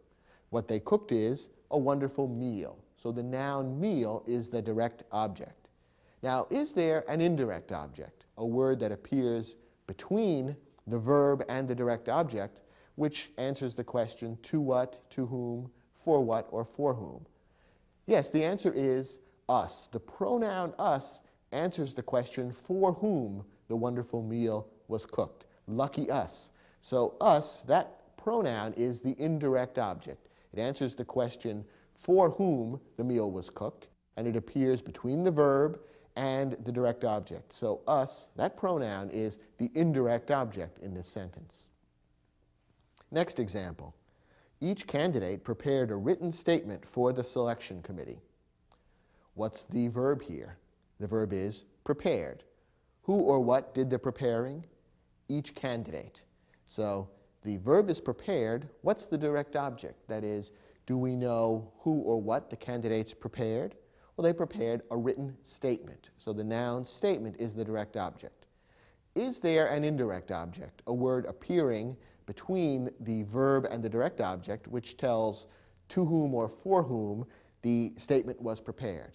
What they cooked is a wonderful meal. So the noun meal is the direct object. Now, is there an indirect object, a word that appears between the verb and the direct object, which answers the question to what, to whom, for what, or for whom? Yes, the answer is us. The pronoun us answers the question for whom the wonderful meal was cooked. Lucky us. So us, that pronoun, is the indirect object. It answers the question for whom the meal was cooked, and it appears between the verb and the direct object. So us, that pronoun, is the indirect object in this sentence. Next example. Each candidate prepared a written statement for the selection committee. What's the verb here? The verb is prepared. Who or what did the preparing? Each candidate. So the verb is prepared. What's the direct object? That is, do we know who or what the candidates prepared? Well, they prepared a written statement. So the noun statement is the direct object. Is there an indirect object, a word appearing between the verb and the direct object, which tells to whom or for whom the statement was prepared?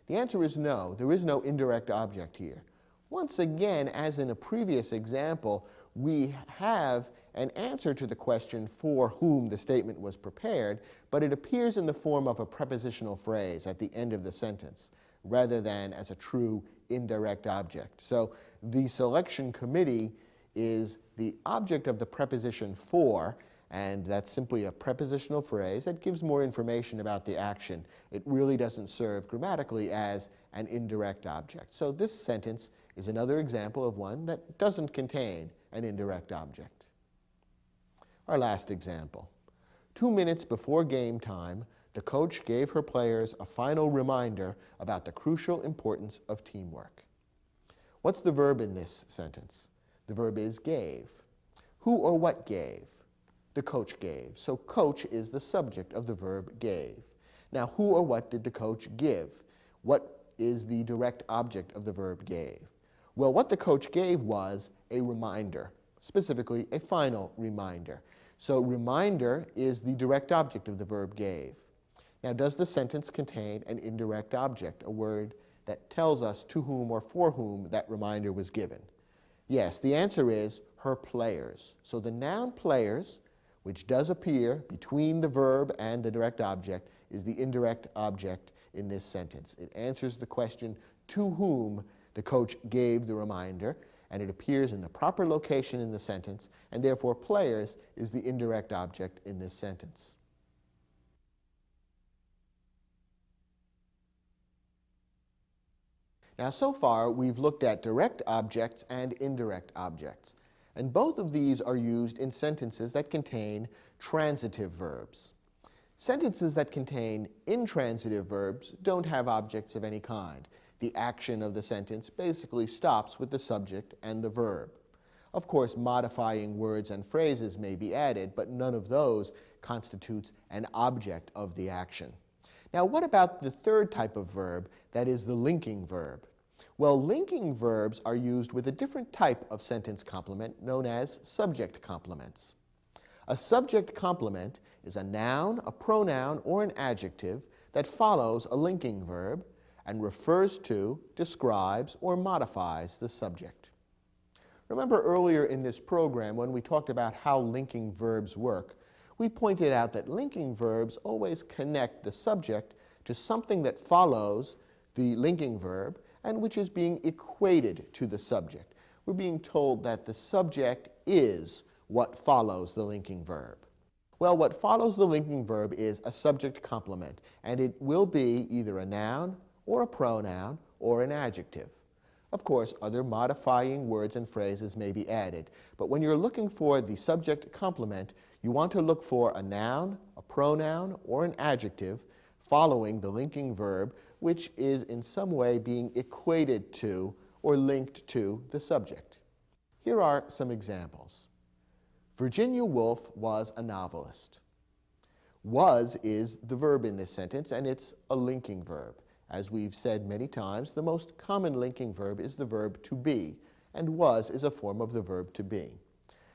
The answer is no. There is no indirect object here. Once again, as in a previous example, we have an answer to the question for whom the statement was prepared, but it appears in the form of a prepositional phrase at the end of the sentence, rather than as a true indirect object. So the selection committee is the object of the preposition for, And that's simply a prepositional phrase that gives more information about the action. It really doesn't serve grammatically as an indirect object. So this sentence is another example of one that doesn't contain an indirect object. Our last example. 2 minutes before game time, the coach gave her players a final reminder about the crucial importance of teamwork. What's the verb in this sentence? The verb is gave. Who or what gave? The coach gave. So coach is the subject of the verb gave. Now, who or what did the coach give? What is the direct object of the verb gave? Well, what the coach gave was a reminder, specifically a final reminder. So reminder is the direct object of the verb gave. Now, does the sentence contain an indirect object, a word that tells us to whom or for whom that reminder was given? Yes, the answer is her players. So the noun players, which does appear between the verb and the direct object, is the indirect object in this sentence. It answers the question to whom the coach gave the reminder, and it appears in the proper location in the sentence, and therefore players is the indirect object in this sentence. Now, so far, we've looked at direct objects and indirect objects. And both of these are used in sentences that contain transitive verbs. Sentences that contain intransitive verbs don't have objects of any kind. The action of the sentence basically stops with the subject and the verb. Of course, modifying words and phrases may be added, but none of those constitutes an object of the action. Now, what about the third type of verb, that is the linking verb? Well, linking verbs are used with a different type of sentence complement known as subject complements. A subject complement is a noun, a pronoun, or an adjective that follows a linking verb and refers to, describes, or modifies the subject. Remember earlier in this program when we talked about how linking verbs work, we pointed out that linking verbs always connect the subject to something that follows the linking verb and which is being equated to the subject. We're being told that the subject is what follows the linking verb. Well, what follows the linking verb is a subject complement, and it will be either a noun or a pronoun or an adjective. Of course, other modifying words and phrases may be added, but when you're looking for the subject complement, you want to look for a noun, a pronoun, or an adjective following the linking verb, which is in some way being equated to or linked to the subject. Here are some examples. Virginia Woolf was a novelist. Was is the verb in this sentence, and it's a linking verb. As we've said many times, the most common linking verb is the verb to be, and was is a form of the verb to be.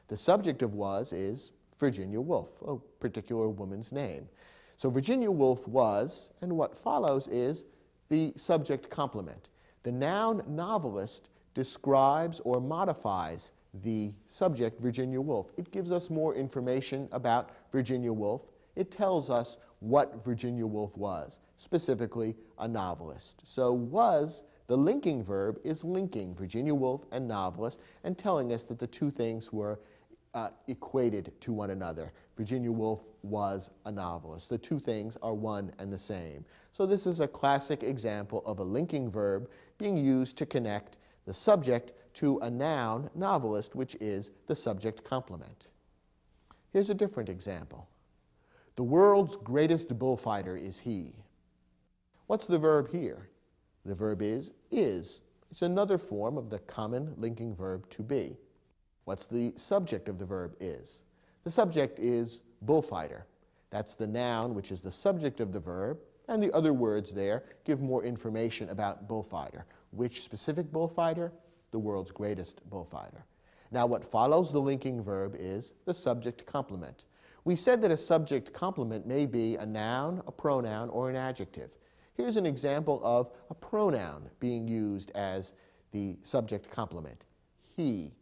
The subject of was is Virginia Woolf, a particular woman's name. So Virginia Woolf was, and what follows is the subject complement. The noun novelist describes or modifies the subject Virginia Woolf. It gives us more information about Virginia Woolf. It tells us what Virginia Woolf was, specifically a novelist. So was, the linking verb, is linking Virginia Woolf and novelist and telling us that the two things were equated to one another. Virginia Woolf was a novelist. The two things are one and the same. So this is a classic example of a linking verb being used to connect the subject to a noun, novelist, which is the subject complement. Here's a different example. The world's greatest bullfighter is he. What's the verb here? The verb is. It's another form of the common linking verb to be. What's the subject of the verb is? The subject is bullfighter. That's the noun, which is the subject of the verb, and the other words there give more information about bullfighter. Which specific bullfighter? The world's greatest bullfighter. Now, what follows the linking verb is the subject complement. We said that a subject complement may be a noun, a pronoun, or an adjective. Here's an example of a pronoun being used as the subject complement. He.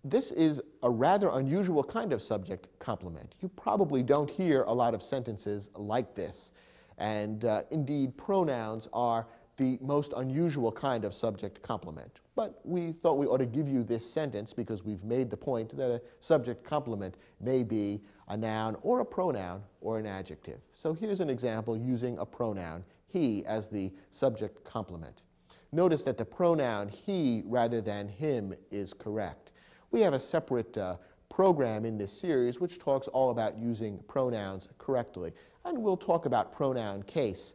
This is a rather unusual kind of subject complement. You probably don't hear a lot of sentences like this. And indeed, pronouns are the most unusual kind of subject complement. But we thought we ought to give you this sentence because we've made the point that a subject complement may be a noun or a pronoun or an adjective. So here's an example using a pronoun, he, as the subject complement. Notice that the pronoun he rather than him is correct. We have a separate program in this series which talks all about using pronouns correctly. And we'll talk about pronoun case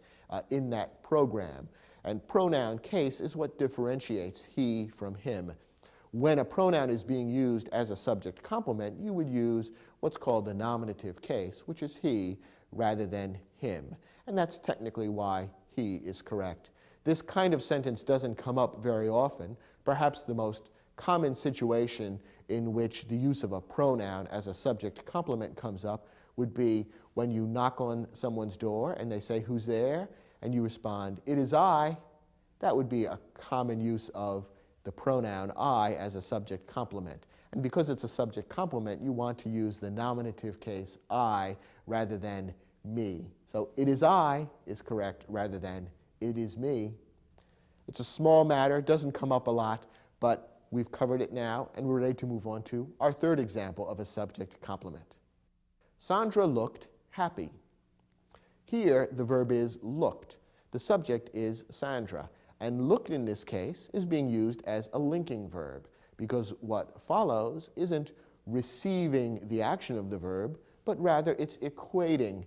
in that program. And pronoun case is what differentiates he from him. When a pronoun is being used as a subject complement, you would use what's called the nominative case, which is he rather than him. And that's technically why he is correct. This kind of sentence doesn't come up very often. Perhaps the most common situation in which the use of a pronoun as a subject complement comes up would be when you knock on someone's door and they say, "Who's there?" and you respond, "It is I." That would be a common use of the pronoun I as a subject complement. And because it's a subject complement, you want to use the nominative case I rather than me. So "it is I" is correct rather than "it is me." It's a small matter, doesn't come up a lot, but we've covered it now, and we're ready to move on to our third example of a subject complement. Sandra looked happy. Here, the verb is looked. The subject is Sandra, and looked in this case is being used as a linking verb, because what follows isn't receiving the action of the verb, but rather it's equating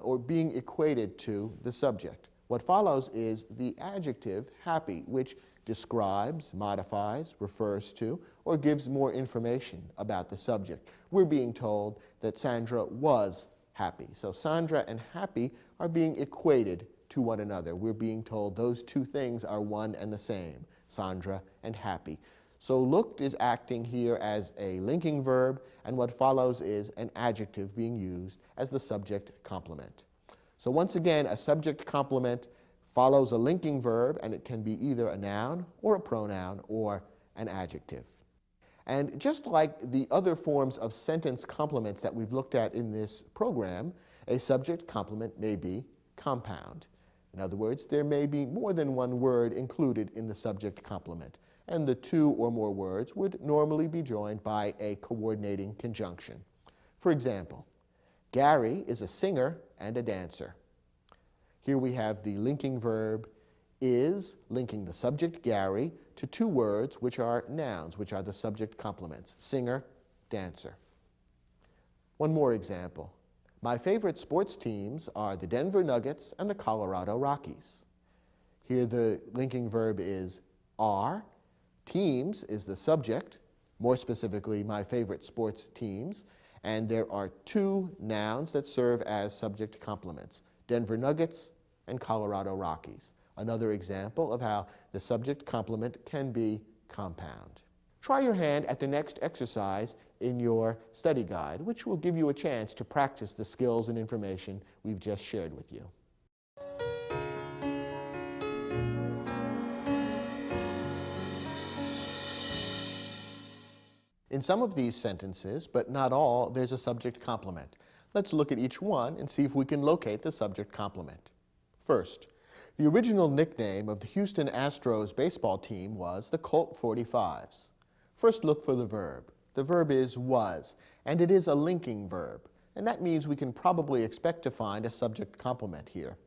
or being equated to the subject. What follows is the adjective happy, which describes, modifies, refers to, or gives more information about the subject. We're being told that Sandra was happy. So Sandra and happy are being equated to one another. We're being told those two things are one and the same, Sandra and happy. So looked is acting here as a linking verb, and what follows is an adjective being used as the subject complement. So once again, a subject complement follows a linking verb, and it can be either a noun or a pronoun or an adjective. And just like the other forms of sentence complements that we've looked at in this program, a subject complement may be compound. In other words, there may be more than one word included in the subject complement, and the two or more words would normally be joined by a coordinating conjunction. For example, Gary is a singer and a dancer. Here we have the linking verb is, linking the subject Gary to two words which are nouns, which are the subject complements, singer, dancer. One more example. My favorite sports teams are the Denver Nuggets and the Colorado Rockies. Here the linking verb is are, teams is the subject, more specifically my favorite sports teams, and there are two nouns that serve as subject complements, Denver Nuggets and Colorado Rockies. Another example of how the subject complement can be compound. Try your hand at the next exercise in your study guide, which will give you a chance to practice the skills and information we've just shared with you. In some of these sentences, but not all, there's a subject complement. Let's look at each one and see if we can locate the subject complement. First, the original nickname of the Houston Astros baseball team was the Colt 45s. First, look for the verb. The verb is was, and it is a linking verb, and that means we can probably expect to find a subject complement here.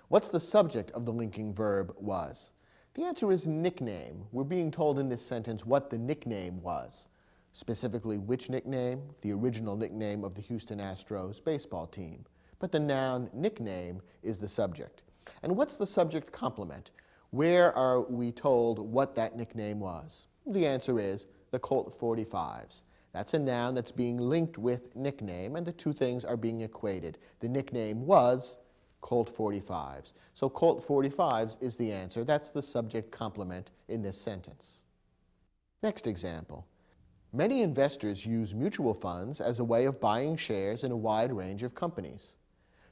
What's the subject of the linking verb was? The answer is nickname. We're being told in this sentence what the nickname was. Specifically, which nickname? The original nickname of the Houston Astros baseball team. But the noun nickname is the subject. And what's the subject complement? Where are we told what that nickname was? The answer is the Colt 45s. That's a noun that's being linked with nickname, and the two things are being equated. The nickname was Colt 45s. So Colt 45s is the answer. That's the subject complement in this sentence. Next example. Many investors use mutual funds as a way of buying shares in a wide range of companies.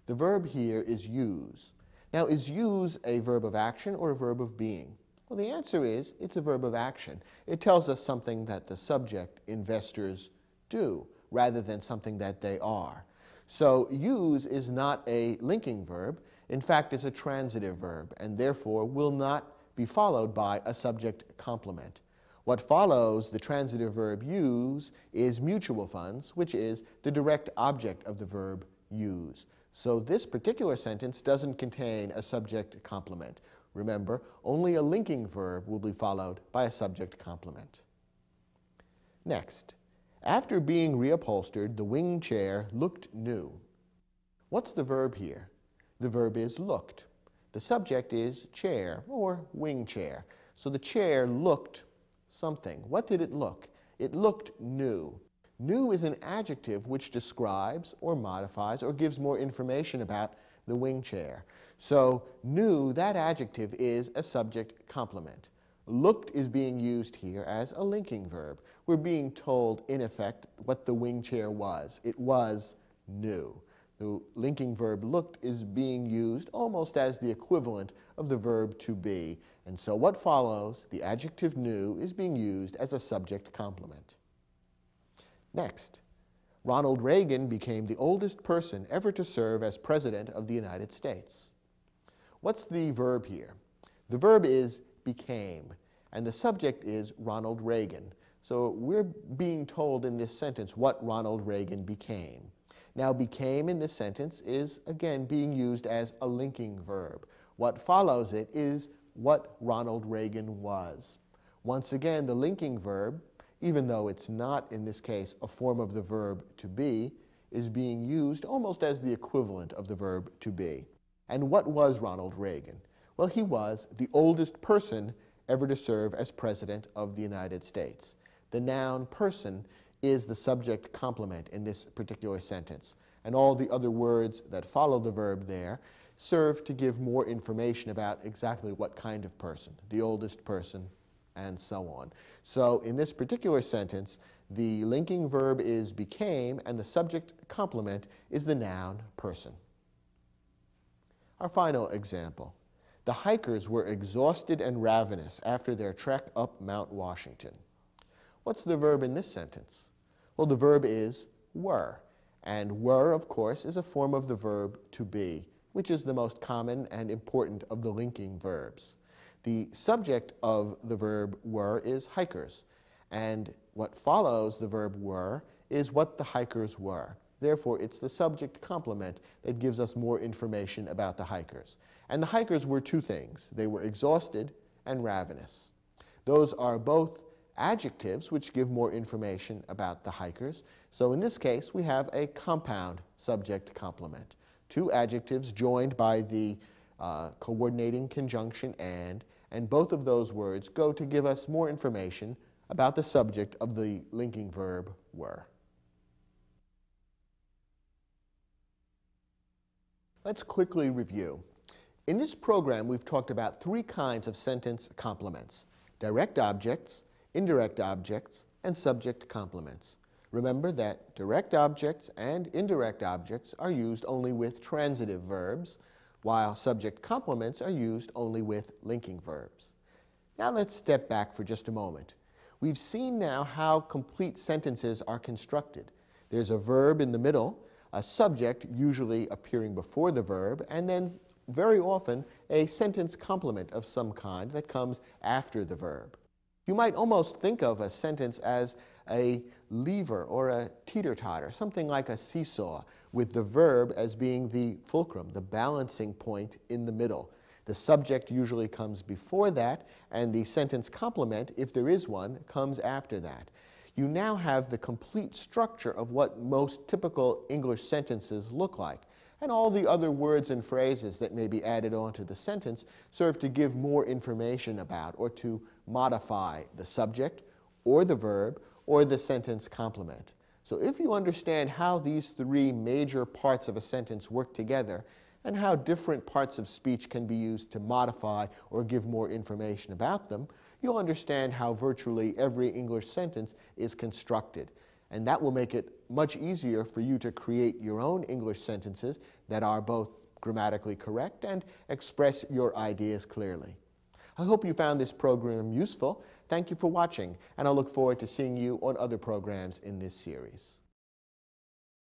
The verb here is use. Now, is use a verb of action or a verb of being? Well, the answer is it's a verb of action. It tells us something that the subject, investors, do, rather than something that they are. So use is not a linking verb. In fact, it's a transitive verb, and therefore will not be followed by a subject complement. What follows the transitive verb use is mutual funds, which is the direct object of the verb use. So this particular sentence doesn't contain a subject complement. Remember, only a linking verb will be followed by a subject complement. Next, after being reupholstered, the wing chair looked new. What's the verb here? The verb is looked. The subject is chair or wing chair. So the chair looked something. What did it look? It looked new. New is an adjective which describes or modifies or gives more information about the wing chair. So new, that adjective, is a subject complement. Looked is being used here as a linking verb. We're being told, in effect, what the wing chair was. It was new. The linking verb looked is being used almost as the equivalent of the verb to be. And so what follows, the adjective new, is being used as a subject complement. Next, Ronald Reagan became the oldest person ever to serve as President of the United States. What's the verb here? The verb is became, and the subject is Ronald Reagan. So we're being told in this sentence what Ronald Reagan became. Now, became in this sentence is, again, being used as a linking verb. What follows it is what Ronald Reagan was. Once again, the linking verb, even though it's not, in this case, a form of the verb to be, is being used almost as the equivalent of the verb to be. And what was Ronald Reagan? Well, he was the oldest person ever to serve as President of the United States. The noun person is the subject complement in this particular sentence. And all the other words that follow the verb there serve to give more information about exactly what kind of person, the oldest person, and so on. So in this particular sentence, the linking verb is became, and the subject complement is the noun person. Our final example. The hikers were exhausted and ravenous after their trek up Mount Washington. What's the verb in this sentence? Well, the verb is were. And were, of course, is a form of the verb to be, which is the most common and important of the linking verbs. The subject of the verb were is hikers. And what follows the verb were is what the hikers were. Therefore, it's the subject complement that gives us more information about the hikers. And the hikers were two things. They were exhausted and ravenous. Those are both adjectives which give more information about the hikers. So in this case, we have a compound subject complement. Two adjectives joined by the coordinating conjunction and both of those words go to give us more information about the subject of the linking verb were. Let's quickly review. In this program, we've talked about three kinds of sentence complements: direct objects, indirect objects, and subject complements. Remember that direct objects and indirect objects are used only with transitive verbs, while subject complements are used only with linking verbs. Now let's step back for just a moment. We've seen now how complete sentences are constructed. There's a verb in the middle, a subject usually appearing before the verb, and then very often a sentence complement of some kind that comes after the verb. You might almost think of a sentence as a lever or a teeter-totter, something like a seesaw, with the verb as being the fulcrum, the balancing point in the middle. The subject usually comes before that, and the sentence complement, if there is one, comes after that. You now have the complete structure of what most typical English sentences look like. And all the other words and phrases that may be added onto the sentence serve to give more information about or to modify the subject or the verb or the sentence complement. So if you understand how these three major parts of a sentence work together and how different parts of speech can be used to modify or give more information about them, you'll understand how virtually every English sentence is constructed. And that will make it much easier for you to create your own English sentences that are both grammatically correct and express your ideas clearly. I hope you found this program useful. Thank you for watching, and I look forward to seeing you on other programs in this series.